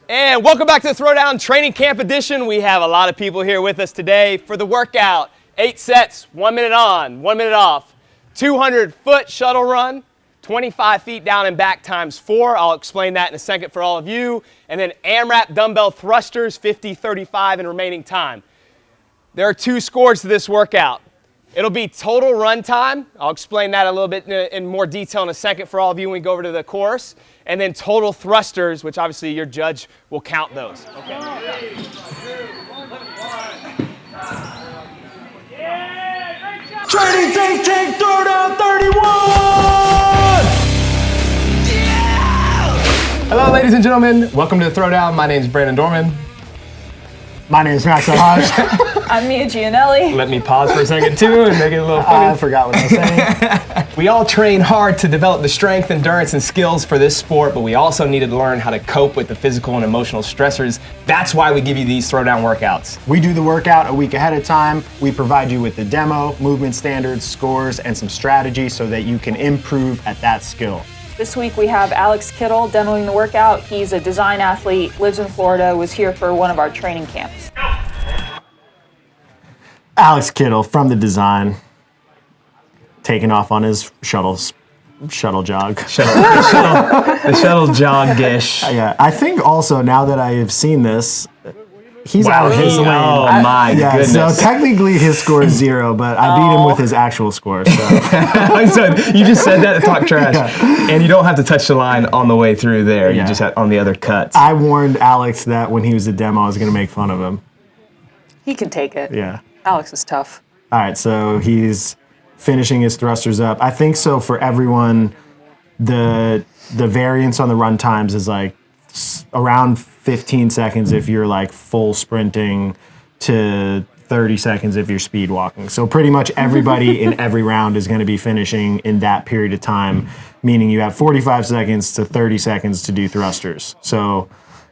And welcome back to the Throwdown Training Camp Edition. We have a lot of people here with us today for the workout. 8 sets, 1 minute on, 1 minute off. 200-foot shuttle run, 25 feet down and back times 4. I'll explain that in a second for all of you. And then AMRAP dumbbell thrusters, 50-35 in remaining time. There are 2 scores to this workout. It'll be total run time. I'll explain that a little bit in more detail in a second for all of you when we go over to the course. And then total thrusters, which obviously your judge will count those. Okay. Training Tank Throwdown 31! Hello, ladies and gentlemen. Welcome to the Throwdown. My name is Brandon Dorman. My name is Max Elijah. I'm Mia Gianelli. Let me pause for a second, too, and make it a little funny. I forgot what I was saying. We all train hard to develop the strength, endurance, and skills for this sport, but we also needed to learn how to cope with the physical and emotional stressors. That's why we give you these Throwdown workouts. We do the workout a week ahead of time. We provide you with the demo, movement standards, scores, and some strategy so that you can improve at that skill. This week we have Alex Kittle demoing the workout. He's a design athlete, lives in Florida, was here for one of our training camps. Alex Kittle from the design, taking off on his shuttle jog. The shuttle jog gish. Yeah, I think also now that I have seen this, he's out of his lane. Oh my goodness. So technically his score is 0, but I beat him with his actual score. So. You just said that to talk trash. Yeah. And you don't have to touch the line on the way through there. You just had on the other cuts. I warned Alex that when he was a demo, I was going to make fun of him. He can take it. Yeah. Alex is tough. All right, so he's finishing his thrusters up. I think so for everyone, the variance on the run times is like around 15 seconds if you're like full sprinting to 30 seconds if you're speed walking. So pretty much everybody in every round is going to be finishing in that period of time, meaning you have 45 seconds to 30 seconds to do thrusters. So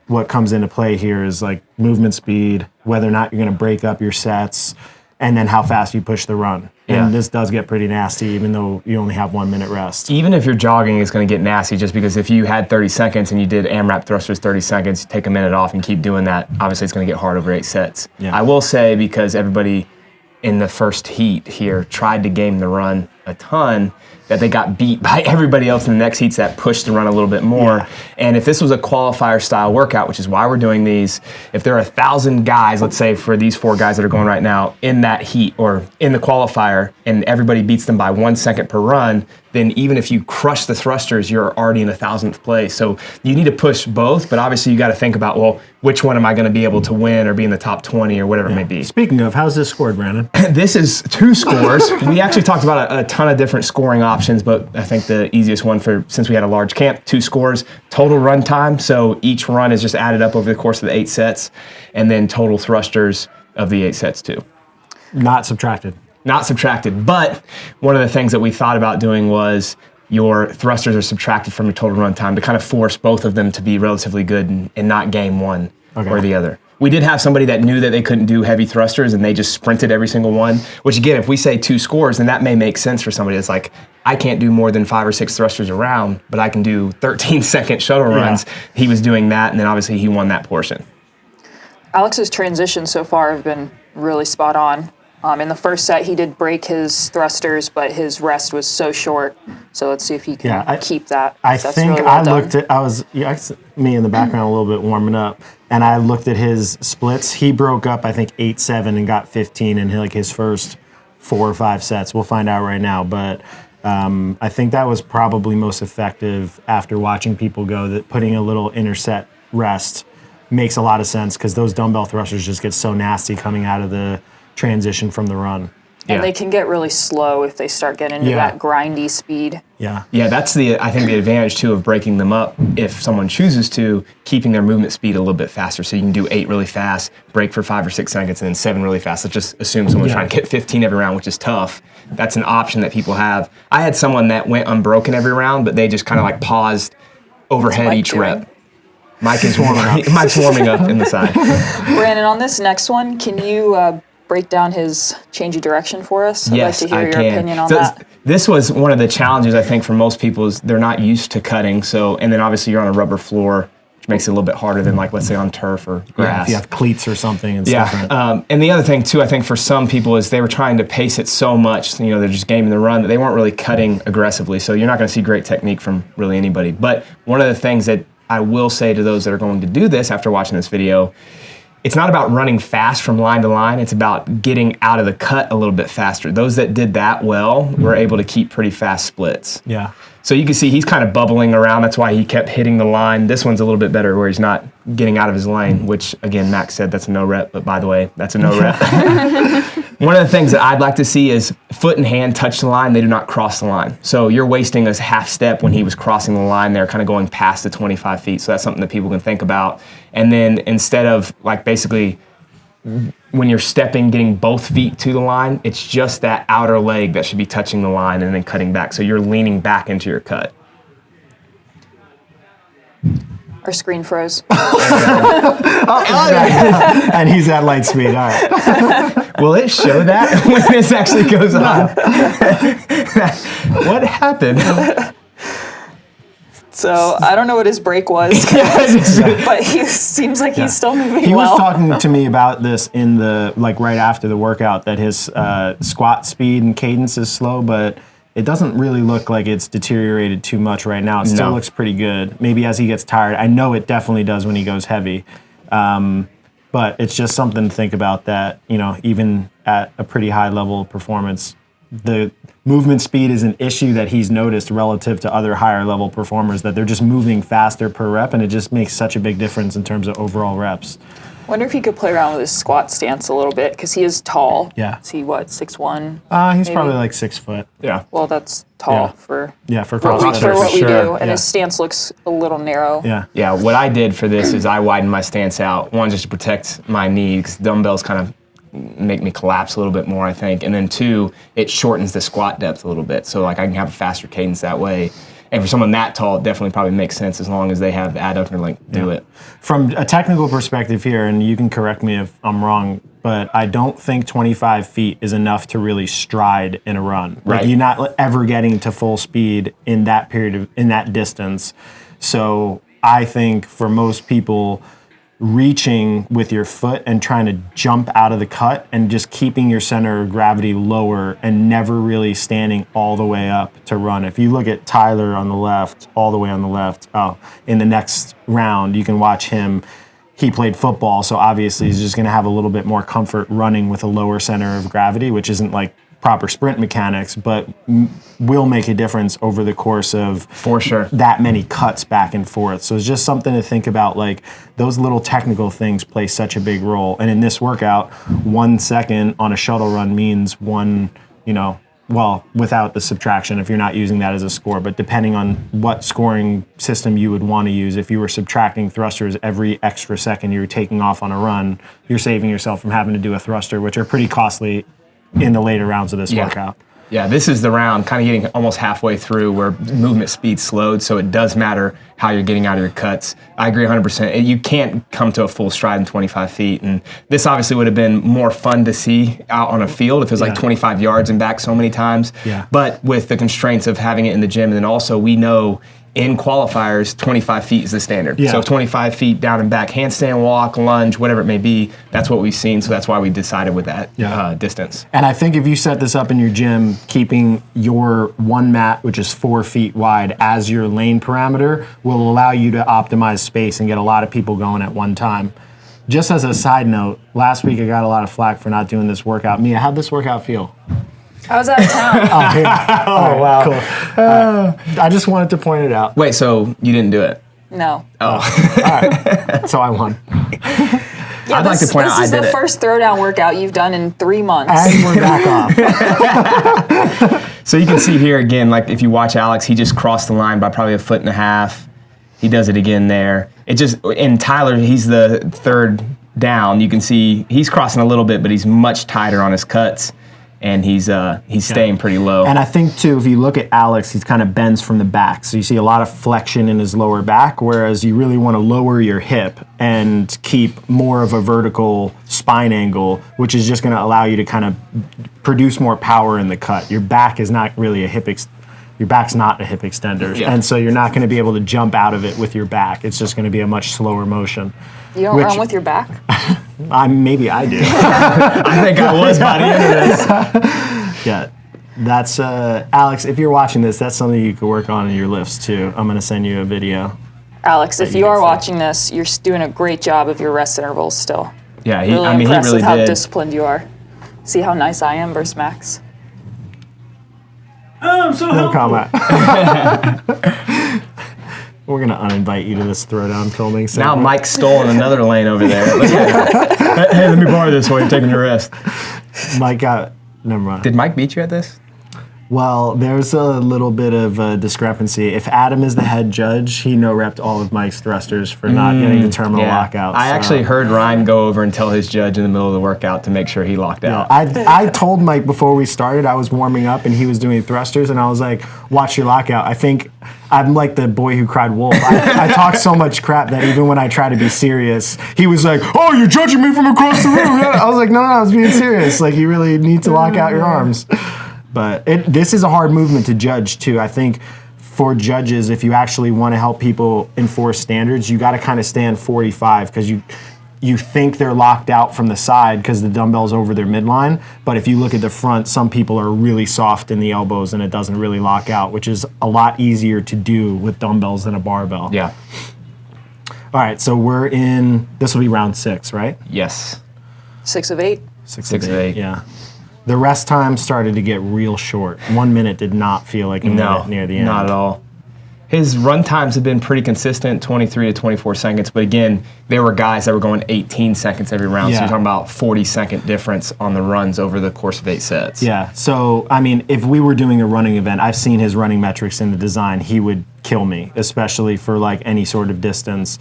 what comes into play here is like movement speed, whether or not you're going to break up your sets, and then how fast you push the run. And this does get pretty nasty, even though you only have 1 minute rest. Even if you're jogging, it's going to get nasty just because if you had 30 seconds and you did AMRAP thrusters 30 seconds, you take a minute off and keep doing that, obviously it's going to get hard over 8 sets. Yeah. I will say, because everybody in the first heat here tried to game the run a ton, that they got beat by everybody else in the next heats that pushed the run a little bit more. Yeah. And if this was a qualifier style workout, which is why we're doing these, if there are 1,000 guys, let's say for these 4 guys that are going right now in that heat or in the qualifier, and everybody beats them by 1 second per run, then even if you crush the thrusters, you're already in 1,000th place. So you need to push both, but obviously you got to think about, well, which one am I going to be able to win or be in the top 20 or whatever it may be. Speaking of, how's this scored, Brandon? This is 2 scores. We actually talked about a ton of different scoring options, but I think the easiest one since we had a large camp, 2 scores, total run time. So each run is just added up over the course of the 8 sets, and then total thrusters of the 8 sets too. Not subtracted. Not subtracted, but one of the things that we thought about doing was your thrusters are subtracted from your total run time to kind of force both of them to be relatively good and not game one or the other. We did have somebody that knew that they couldn't do heavy thrusters and they just sprinted every single one, which again, if we say 2 scores, then that may make sense for somebody that's like, I can't do more than 5 or 6 thrusters a round, but I can do 13-second shuttle runs. He was doing that, and then obviously he won that portion. Alex's transitions so far have been really spot on. In the first set, he did break his thrusters, but his rest was so short. So let's see if he can keep that. I think really I looked at, me in the background a little bit warming up, and I looked at his splits. He broke up, I think, 8-7 and got 15 in like his first 4 or 5 sets. We'll find out right now, but I think that was probably most effective after watching people go, that putting a little interset rest makes a lot of sense because those dumbbell thrusters just get so nasty coming out of the transition from the run. And they can get really slow if they start getting into that grindy speed. Yeah, that's I think the advantage too of breaking them up, if someone chooses to, keeping their movement speed a little bit faster. So you can do 8 really fast, break for 5 or 6 seconds, and then 7 really fast. Let's just assume someone's trying to get 15 every round, which is tough. That's an option that people have. I had someone that went unbroken every round, but they just kind of like paused overhead each rep. Mike is warming up. Mike's warming up in the side. Brandon, on this next one, can you break down his change of direction for us? I'd like to hear your opinion on that. This was one of the challenges, I think, for most people is they're not used to cutting. So, and then obviously you're on a rubber floor. which makes it a little bit harder than like, let's say on turf or grass. Yeah, if you have cleats or something and stuff. And the other thing too, I think for some people is they were trying to pace it so much, you know, they're just gaming the run that they weren't really cutting aggressively. So you're not going to see great technique from really anybody. But one of the things that I will say to those that are going to do this after watching this video, it's not about running fast from line to line. It's about getting out of the cut a little bit faster. Those that did that well were able to keep pretty fast splits. Yeah. So you can see he's kind of bubbling around. That's why he kept hitting the line. This one's a little bit better where he's not getting out of his lane, which again, Max said that's a no rep, but by the way, that's a no rep. One of the things that I'd like to see is foot and hand touch the line. They do not cross the line. So you're wasting a half step when he was crossing the line there, kind of going past the 25 feet. So that's something that people can think about. And then instead of like basically when you're stepping, getting both feet to the line, it's just that outer leg that should be touching the line and then cutting back. So you're leaning back into your cut. Our screen froze. And he's at light speed. All right. Will it show that when this actually goes on? What happened? So I don't know what his break was, but he seems like he's still moving He well. was talking to me about this in the, like right after the workout, that his squat speed and cadence is slow, but it doesn't really look like it's deteriorated too much right now. It still looks pretty good. Maybe as he gets tired. I know it definitely does when he goes heavy. But it's just something to think about that, you know, even at a pretty high level of performance, the movement speed is an issue that he's noticed relative to other higher level performers, that they're just moving faster per rep, and it just makes such a big difference in terms of overall reps. Wonder if he could play around with his squat stance a little bit, because he is tall. Yeah. Is he, what, 6'1"? He's maybe? probably like 6 foot. Yeah. Well, that's tall for for CrossFit. what we sure. do, and his stance looks a little narrow. Yeah. Yeah, what I did for this is I widened my stance out. One, just to protect my knee, because dumbbells kind of make me collapse a little bit more, I think. And then two, it shortens the squat depth a little bit. So like I can have a faster cadence that way. And for someone that tall, it definitely probably makes sense as long as they have the adductor length to do it. From a technical perspective here, and you can correct me if I'm wrong, but I don't think 25 feet is enough to really stride in a run. Right. Like you're not ever getting to full speed in that period in that distance. So I think for most people, reaching with your foot and trying to jump out of the cut and just keeping your center of gravity lower and never really standing all the way up to run. If you look at Tyler on the left, all the way on the left, in the next round, you can watch him. He played football, so obviously he's just going to have a little bit more comfort running with a lower center of gravity, which isn't like proper sprint mechanics, but will make a difference over the course of for sure that many cuts back and forth. So it's just something to think about. Like those little technical things play such a big role. And in this workout, 1 second on a shuttle run means one, you know, well, without the subtraction, if you're not using that as a score, but depending on what scoring system you would want to use, if you were subtracting thrusters every extra second you're taking off on a run, you're saving yourself from having to do a thruster, which are pretty costly in the later rounds of this workout. Yeah, this is the round kind of getting almost halfway through where movement speed slowed, so it does matter how you're getting out of your cuts. I agree 100%. You can't come to a full stride in 25 feet, and this obviously would have been more fun to see out on a field if it was like 25 yards and back so many times. Yeah. But with the constraints of having it in the gym, and then also we know in qualifiers, 25 feet is the standard. Yeah. So 25 feet down and back, handstand walk, lunge, whatever it may be, that's what we've seen. So that's why we decided with that distance. And I think if you set this up in your gym, keeping your one mat, which is 4 feet wide, as your lane parameter, will allow you to optimize space and get a lot of people going at one time. Just as a side note, last week I got a lot of flack for not doing this workout. Mia, how'd this workout feel? I was out of town. Oh, wow. Cool. I just wanted to point it out. Wait, so you didn't do it? No. Oh. All right. So I won. Yeah, I'd like to point out this is I did the it. first throwdown workout you've done in 3 months. And we're back off. So you can see here again, like if you watch Alex, he just crossed the line by probably 1.5 feet. He does it again there. It just, and Tyler, he's the third down. You can see he's crossing a little bit, but he's much tighter on his cuts. And he's staying pretty low. And I think, too, if you look at Alex, he's kind of bends from the back. So you see a lot of flexion in his lower back, whereas you really want to lower your hip and keep more of a vertical spine angle, which is just going to allow you to kind of produce more power in the cut. Your back is not really a hip your back's not a hip extender. Yeah. And so you're not going to be able to jump out of it with your back. It's just going to be a much slower motion. You don't run with your back? Maybe I do. I think I was by the end of this. Yeah. That's, Alex, if you're watching this, that's something you could work on in your lifts too. I'm going to send you a video. Alex, if you are watching this, you're doing a great job of your rest intervals still. Yeah, Really he impressed really with how did. disciplined you are. See how nice I am versus Max? I'm so No helpful. comment. We're going to uninvite you to this throwdown filming Now segment. Mike's stolen another lane over there. Hey, let me borrow this while you're taking your rest. Mike got, never mind. Did Mike beat you at this? Well, there's a little bit of a discrepancy. If Adam is the head judge, he no-repped all of Mike's thrusters for not getting the terminal lockout. I actually heard Ryan go over and tell his judge in the middle of the workout to make sure he locked out. I told Mike before we started, I was warming up and he was doing thrusters, and I was like, watch your lockout. I think I'm like the boy who cried wolf. I talk so much crap that even when I try to be serious, he was like, oh, you're judging me from across the room. I was like, no, I was being serious. Like, you really need to lock out your arms. But this is a hard movement to judge, too. I think for judges, if you actually want to help people enforce standards, you got to kind of stand 45 because you think they're locked out from the side because the dumbbell's over their midline. But if you look at the front, some people are really soft in the elbows and it doesn't really lock out, which is a lot easier to do with dumbbells than a barbell. Yeah. All right, so this will be round 6, right? Yes. 6 of 8? 6 of 8. Yeah. The rest time started to get real short. 1 minute did not feel like a minute near the end. Not at all. His run times have been pretty consistent, 23 to 24 seconds. But again, there were guys that were going 18 seconds every round. So you're talking about 40-second difference on the runs over the course of 8 sets. Yeah. So, I mean, if we were doing a running event, I've seen his running metrics in the design. He would kill me, especially for like any sort of distance.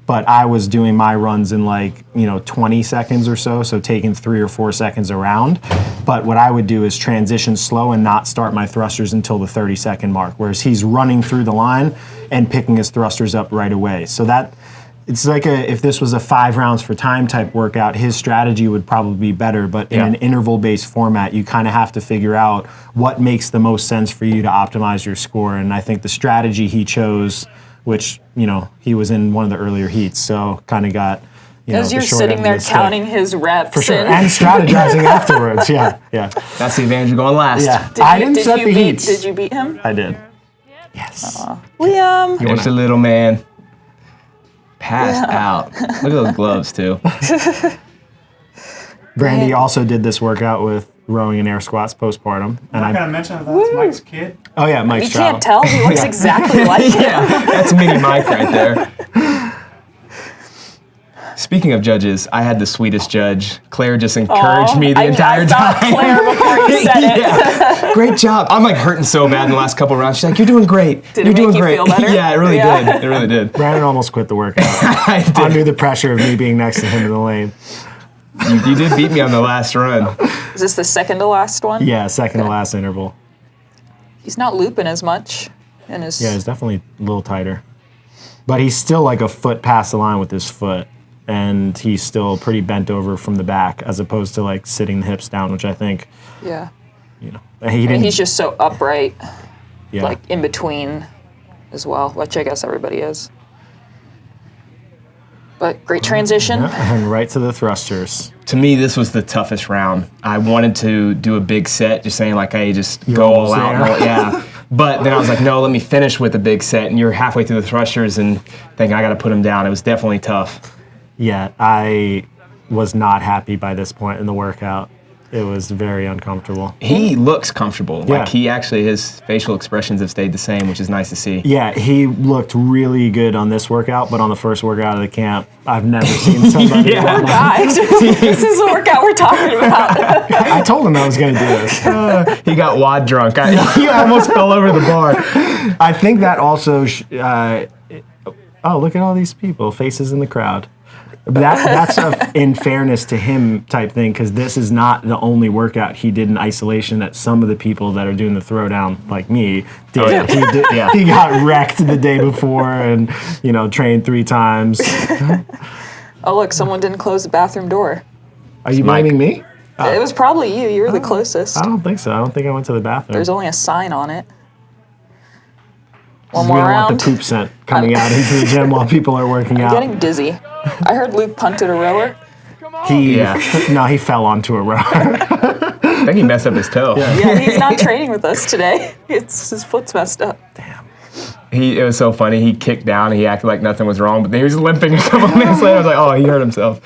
But I was doing my runs in 20 seconds or so taking 3 or 4 seconds around. But what I would do is transition slow and not start my thrusters until the 30-second mark, whereas he's running through the line and picking his thrusters up right away. So it's like if this was a 5 rounds for time type workout, his strategy would probably be better. But in an interval-based format, you kind of have to figure out what makes the most sense for you to optimize your score. And I think the strategy he chose, which, he was in one of the earlier heats, so kind of got, As you're sitting there counting his reps. For sure, and strategizing afterwards, yeah. That's the advantage of going last. Yeah, I didn't set the heats. Did you beat him? I did. Yes. Liam. There's the little man. Passed out. Look at those gloves, too. Brandy also did this workout with rowing and air squats postpartum. And I gotta mention that's Mike's kid. Oh yeah, Mike's You can't tell. He looks exactly like him. Yeah, that's mini Mike right there. Speaking of judges, I had the sweetest judge. Claire just encouraged me the entire time. Claire before you said it. Yeah. Great job. I'm like hurting so bad in the last couple of rounds. She's like, you're doing great. Did you're it doing make you great. feel better? Yeah, it really did. It really did. Brandon almost quit the workout I did. under the pressure of me being next to him in the lane. You did beat me on the last run. Is this the second to last one? Yeah, second to last interval. He's not looping as much. Yeah, he's definitely a little tighter. But he's still like a foot past the line with his foot. And he's still pretty bent over from the back as opposed to like sitting the hips down, which I think, Yeah. he's just so upright, yeah. like in between as well, which I guess everybody is. But great transition. Yeah, and right to the thrusters. To me, this was the toughest round. I wanted to do a big set, just saying like, hey, just go all out. Yeah. But then I was like, no, let me finish with a big set. And you're halfway through the thrusters and thinking I got to put them down. It was definitely tough. Yeah, I was not happy by this point in the workout. It was very uncomfortable. He looks comfortable. Yeah. Like his facial expressions have stayed the same, which is nice to see. Yeah, he looked really good on this workout, but on the first workout of the camp, I've never seen somebody. Yeah. Guys, this is the workout we're talking about. I told him I was going to do this. He got wad drunk. He almost fell over the bar. I think that also, oh, look at all these people, faces in the crowd. That's a in fairness to him type thing, because this is not the only workout he did in isolation that some of the people that are doing the throwdown, like me, did. Oh, yeah. He got wrecked the day before and, trained 3 times. Oh, look, someone didn't close the bathroom door. Are you blaming me? It was probably you. You were the closest. I don't think so. I don't think I went to the bathroom. There's only a sign on it. One We more don't round. want the poop scent coming out into the gym while people are working I'm out. getting dizzy. I heard Luke punted a rower. No, he fell onto a rower. I think he messed up his toe. Yeah, he's not training with us today. His foot's messed up. Damn. It was so funny. He kicked down. He acted like nothing was wrong, but then he was limping a couple minutes later. I was like, oh, he hurt himself.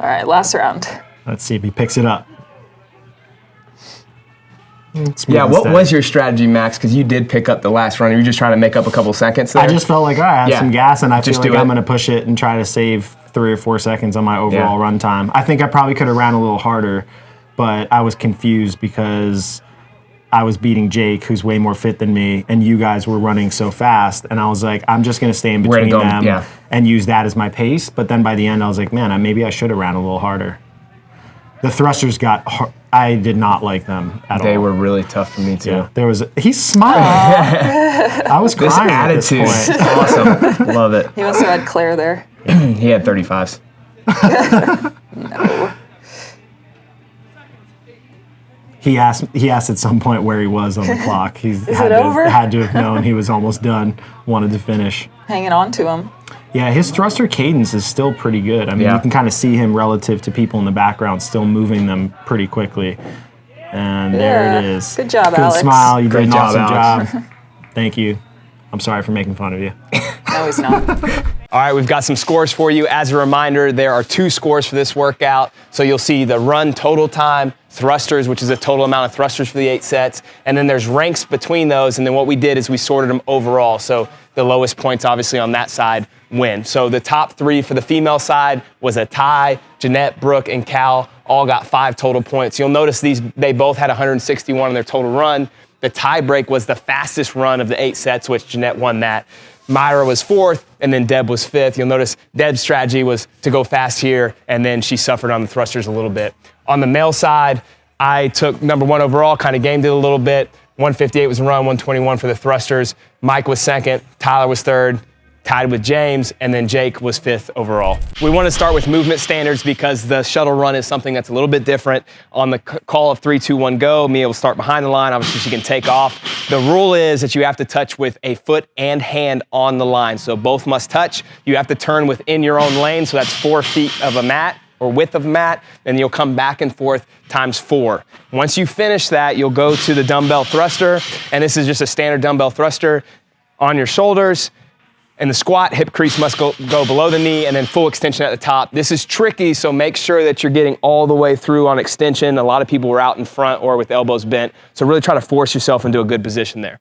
All right, last round. Let's see if he picks it up. Yeah, what was your strategy, Max? Because you did pick up the last run. Were you just trying to make up a couple seconds there? I just felt like, all right, I have some gas, and I feel like I'm going to push it and try to save 3 or 4 seconds on my overall run time. I think I probably could have ran a little harder, but I was confused because I was beating Jake, who's way more fit than me, and you guys were running so fast, and I was like, I'm just going to stay in between them and use that as my pace. But then by the end, I was like, man, maybe I should have ran a little harder. The thrusters I did not like them at all. They were really tough for me too. Yeah, he's smiling. I was crying at this point. Awesome. Love it. He must have had Claire there. He had 35s. No. He asked at some point where he was on the clock. Is it over? Had to have known he was almost done, wanted to finish. Hanging on to him. Yeah, his thruster cadence is still pretty good. I mean, you can kind of see him relative to people in the background still moving them pretty quickly. And there it is. Good job, Good Alex. smile. You did an awesome Alex. job. Thank you. I'm sorry for making fun of you. No, he's not. All right, we've got some scores for you. As a reminder, there are 2 scores for this workout. So you'll see the run total time, thrusters, which is a total amount of thrusters for the 8 sets, and then there's ranks between those, and then what we did is we sorted them overall. So the lowest points, obviously, on that side win. So the top 3 for the female side was a tie. Jeanette, Brooke, and Cal all got 5 total points. You'll notice they both had 161 in their total run. The tie break was the fastest run of the 8 sets, which Jeanette won that. Myra was 4th, and then Deb was 5th. You'll notice Deb's strategy was to go fast here, and then she suffered on the thrusters a little bit. On the male side, I took number 1 overall, kind of gamed it a little bit. 158 was the run, 121 for the thrusters. Mike was 2nd, Tyler was 3rd, tied with James, and then Jake was 5th overall. We want to start with movement standards because the shuttle run is something that's a little bit different. On the call of 3, 2, 1, go, Mia will start behind the line. Obviously, she can take off. The rule is that you have to touch with a foot and hand on the line, so both must touch. You have to turn within your own lane, so that's 4 feet of a mat or width of a mat, and you'll come back and forth times 4. Once you finish that, you'll go to the dumbbell thruster, and this is just a standard dumbbell thruster on your shoulders. And the squat, hip crease must go below the knee, and then full extension at the top. This is tricky, so make sure that you're getting all the way through on extension. A lot of people were out in front or with elbows bent, so really try to force yourself into a good position there.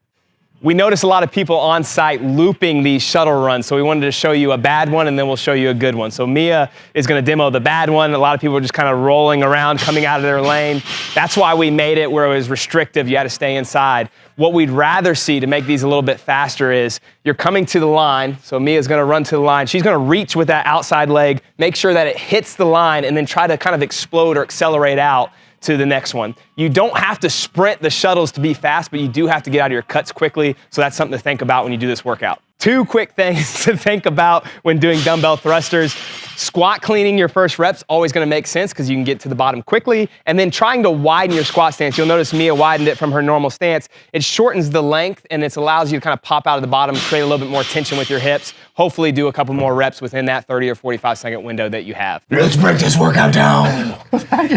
We noticed a lot of people on site looping these shuttle runs, so we wanted to show you a bad one and then we'll show you a good one. So Mia is going to demo the bad one. A lot of people are just kind of rolling around, coming out of their lane. That's why we made it where it was restrictive. You had to stay inside. What we'd rather see to make these a little bit faster is you're coming to the line, so Mia's going to run to the line. She's going to reach with that outside leg, make sure that it hits the line, and then try to kind of explode or accelerate out to the next one. You don't have to sprint the shuttles to be fast, but you do have to get out of your cuts quickly, so that's something to think about when you do this workout. 2 quick things to think about when doing dumbbell thrusters. Squat cleaning your first reps, always gonna make sense because you can get to the bottom quickly, and then trying to widen your squat stance. You'll notice Mia widened it from her normal stance. It shortens the length and it allows you to kind of pop out of the bottom, create a little bit more tension with your hips. Hopefully do a couple more reps within that 30 or 45 second window that you have. Let's break this workout down. No, that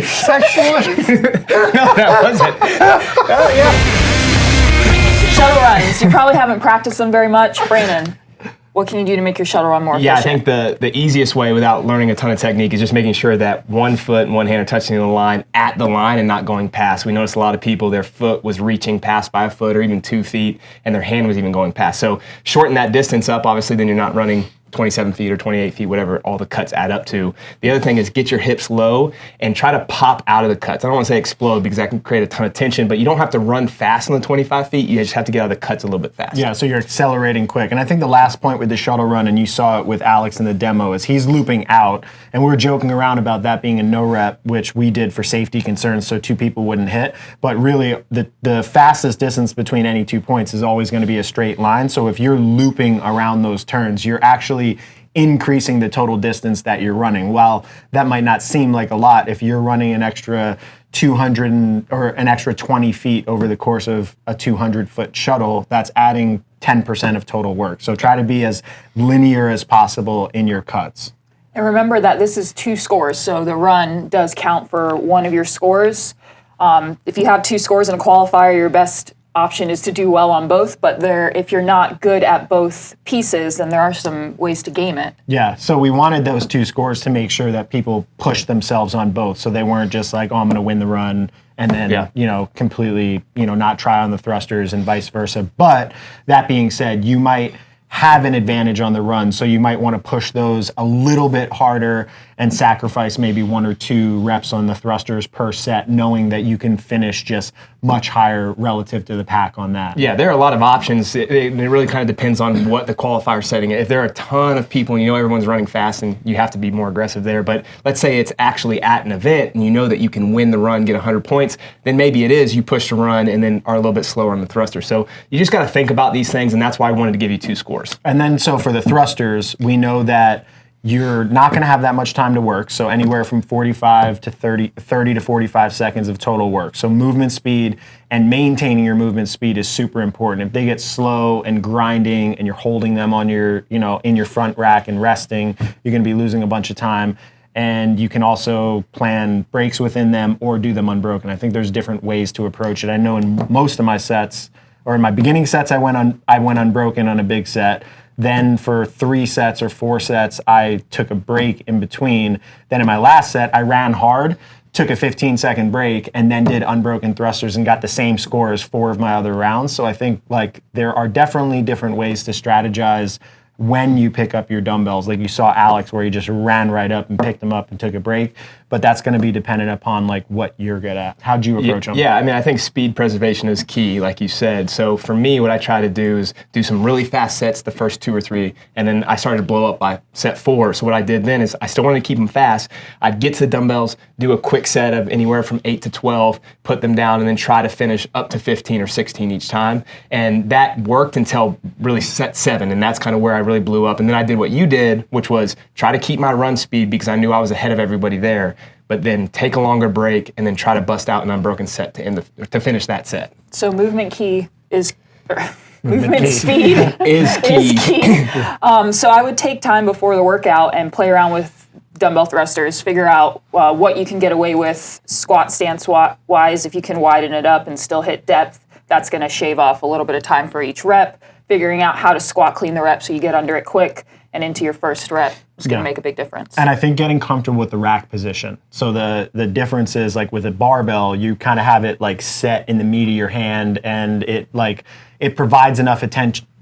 wasn't. Oh, yeah. Shuttle runs. You probably haven't practiced them very much. Brandon, what can you do to make your shuttle run more efficient? Yeah, I think the easiest way without learning a ton of technique is just making sure that 1 foot and 1 hand are touching the line at the line and not going past. We noticed a lot of people, their foot was reaching past by a foot or even 2 feet, and their hand was even going past. So shorten that distance up, obviously, then you're not running 27 feet or 28 feet, whatever all the cuts add up to. The other thing is get your hips low and try to pop out of the cuts. I don't want to say explode because that can create a ton of tension, but you don't have to run fast on the 25 feet. You just have to get out of the cuts a little bit faster. Yeah, so you're accelerating quick. And I think the last point with the shuttle run, and you saw it with Alex in the demo, is he's looping out. And we were joking around about that being a no rep, which we did for safety concerns so 2 people wouldn't hit. But really, the fastest distance between any 2 points is always going to be a straight line. So if you're looping around those turns, you're actually increasing the total distance that you're running. While that might not seem like a lot, if you're running an extra 200 or an extra 20 feet over the course of a 200-foot shuttle, that's adding 10% of total work. So try to be as linear as possible in your cuts. And remember that this is 2 scores, so the run does count for one of your scores. If you have 2 scores in a qualifier, your best option is to do well on both, but if you're not good at both pieces, then there are some ways to game it. Yeah, so we wanted those 2 scores to make sure that people pushed themselves on both, so they weren't just like, oh, I'm going to win the run, and then, completely, not try on the thrusters and vice versa. But that being said, you might have an advantage on the run, so you might want to push those a little bit harder and sacrifice maybe 1 or 2 reps on the thrusters per set, knowing that you can finish just much higher relative to the pack on that. Yeah, there are a lot of options. It really kind of depends on what the qualifier setting is. If there are a ton of people and you know everyone's running fast, and you have to be more aggressive there, but let's say it's actually at an event and you know that you can win the run, get 100 points, then maybe it is you push the run and then are a little bit slower on the thruster. So you just got to think about these things, and that's why I wanted to give you 2 scores. And then so for the thrusters, we know that you're not going to have that much time to work, so anywhere from 45 to 30 to 45 seconds of total work. So movement speed and maintaining your movement speed is super important. If they get slow and grinding and you're holding them on your, in your front rack and resting, you're going to be losing a bunch of time. And you can also plan breaks within them or do them unbroken. I think there's different ways to approach it. I know in most of my sets, or in my beginning sets, I went unbroken on a big set. Then for 3 sets or 4 sets, I took a break in between. Then in my last set, I ran hard, took a 15-second break, and then did unbroken thrusters and got the same score as 4 of my other rounds. So I think there are definitely different ways to strategize when you pick up your dumbbells. Like you saw Alex, where he just ran right up and picked them up and took a break. But that's going to be dependent upon what you're good at. How'd you approach them? Yeah, I think speed preservation is key, like you said. So for me, what I try to do is do some really fast sets the first 2 or 3, and then I started to blow up by set 4. So what I did then is I still wanted to keep them fast. I'd get to the dumbbells, do a quick set of anywhere from 8 to 12, put them down, and then try to finish up to 15 or 16 each time. And that worked until really set 7, and that's kind of where I really blew up. And then I did what you did, which was try to keep my run speed because I knew I was ahead of everybody there, but then take a longer break and then try to bust out an unbroken set to finish that set. So movement speed is key. So I would take time before the workout and play around with dumbbell thrusters, figure out what you can get away with squat stance wise. If you can widen it up and still hit depth, that's going to shave off a little bit of time for each rep. Figuring out how to squat clean the rep so you get under it quick and into your first rep is going to make a big difference. And I think getting comfortable with the rack position. So the difference is with a barbell, you kind of have it set in the meat of your hand, and it provides enough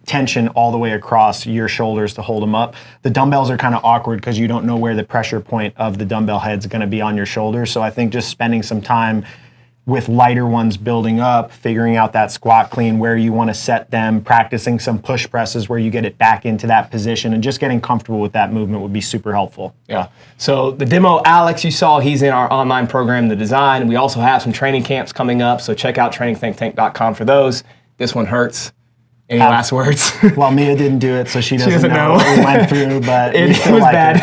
tension all the way across your shoulders to hold them up. The dumbbells are kind of awkward because you don't know where the pressure point of the dumbbell head's going to be on your shoulders. So I think just spending some time with lighter ones building up, figuring out that squat clean, where you want to set them, practicing some push presses where you get it back into that position, and just getting comfortable with that movement would be super helpful. Yeah. So the demo Alex you saw, he's in our online program, The Design. We also have some training camps coming up, so check out trainingthinktank.com for those. This one hurts. Any last words? Well, Mia didn't do it, so she doesn't know what we went through, but it was bad.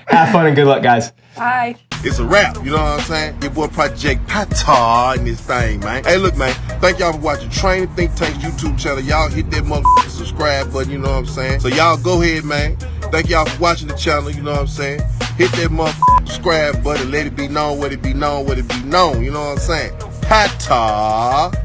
Have fun and good luck, guys. Bye. It's a wrap, you know what I'm saying? Your boy Project Pata in this thing, man. Hey, look, man, thank y'all for watching Training Think Tank's YouTube channel. Y'all hit that motherfucking subscribe button, you know what I'm saying? So y'all go ahead, man. Thank y'all for watching the channel, you know what I'm saying? Hit that motherfucking subscribe button, let it be known, what it be known, what it be known, you know what I'm saying? Pata.